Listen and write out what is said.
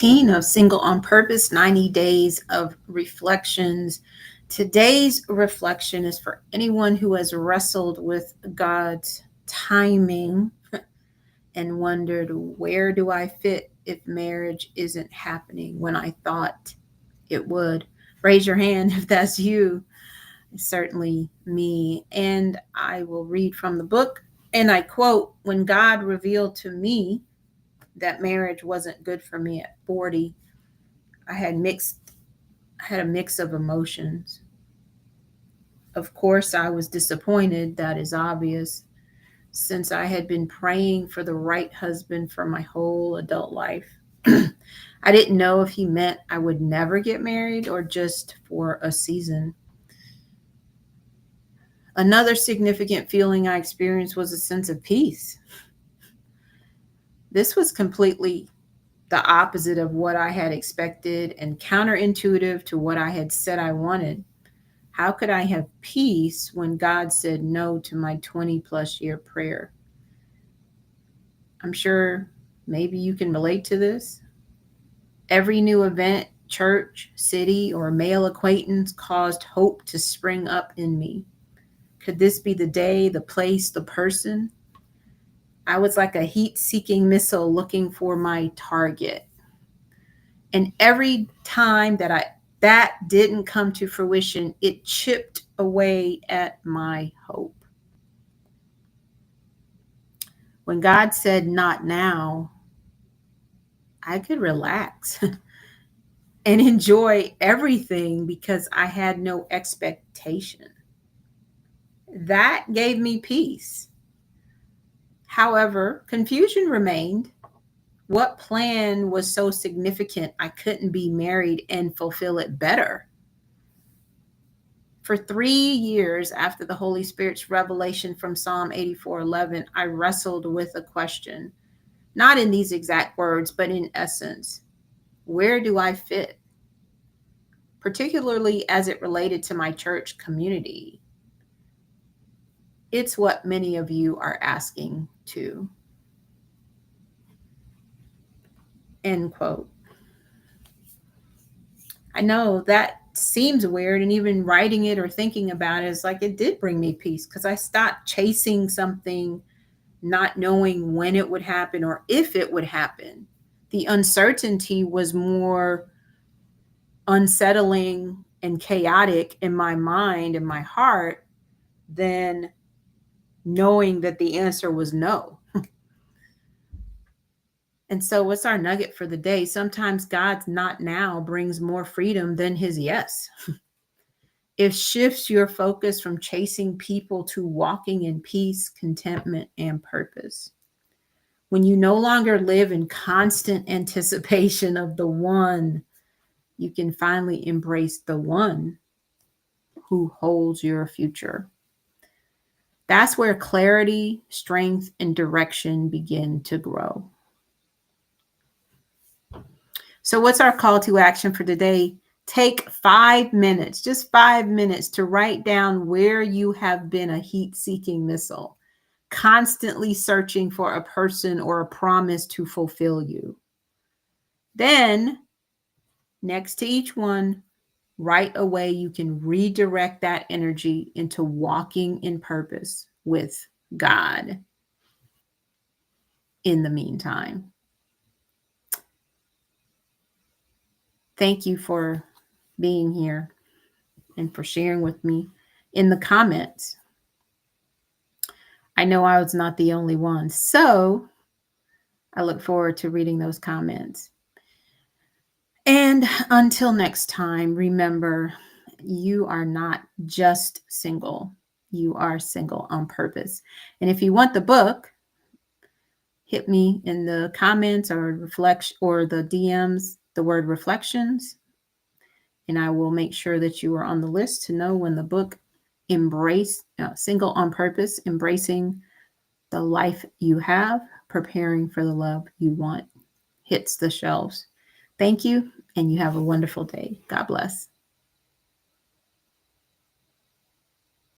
Of Single on Purpose 90 Days of Reflections. Today's reflection is for anyone who has wrestled with God's timing and wondered, where do I fit if marriage isn't happening when I thought it would? Raise your hand if that's you. It's certainly me. And I will read from the book. And I quote, when God revealed to me that marriage wasn't good for me at 40, I had a mix of emotions. Of course, I was disappointed, that is obvious, since I had been praying for the right husband for my whole adult life. I didn't know if he meant I would never get married or just for a season. Another significant feeling I experienced was a sense of peace. This was completely the opposite of what I had expected and counterintuitive to what I had said I wanted. How could I have peace when God said no to my 20 plus year prayer? I'm sure maybe you can relate to this. Every new event, church, city, or male acquaintance caused hope to spring up in me. Could this be the day, the place, the person? I was like a heat seeking missile looking for my target. And every time that didn't come to fruition, it chipped away at my hope. When God said not now, I could relax and enjoy everything because I had no expectation. That gave me peace. However, confusion remained. What plan was so significant I couldn't be married and fulfill it better? For 3 years after the Holy Spirit's revelation from Psalm 84:11, I wrestled with a question, not in these exact words, but in essence. Where do I fit? Particularly as it related to my church community. It's what many of you are asking too. End quote. I know that seems weird, and even writing it or thinking about it is like it did bring me peace because I stopped chasing something, not knowing when it would happen or if it would happen. The uncertainty was more unsettling and chaotic in my mind and my heart than knowing that the answer was no. And so, what's our nugget for the day? Sometimes God's not now brings more freedom than his yes. It shifts your focus from chasing people to walking in peace, contentment, and purpose. When you no longer live in constant anticipation of the one, you can finally embrace the one who holds your future. That's where clarity, strength, and direction begin to grow. So, what's our call to action for today? Take 5 minutes, just 5 minutes, to write down where you have been a heat seeking missile, constantly searching for a person or a promise to fulfill you. Then, next to each one, write a way you can redirect that energy into walking in purpose with God in the meantime. Thank you for being here and for sharing with me in the comments. I know I was not the only one. So I look forward to reading those comments. And until next time, remember, you are not just single. You are single on purpose. And if you want the book, hit me in the comments or reflect or the DMs, the word reflections, and I will make sure that you are on the list to know when the book Single on Purpose, Embracing the Life You Have, Preparing for the Love You Want, hits the shelves. Thank you, and you have a wonderful day. God bless.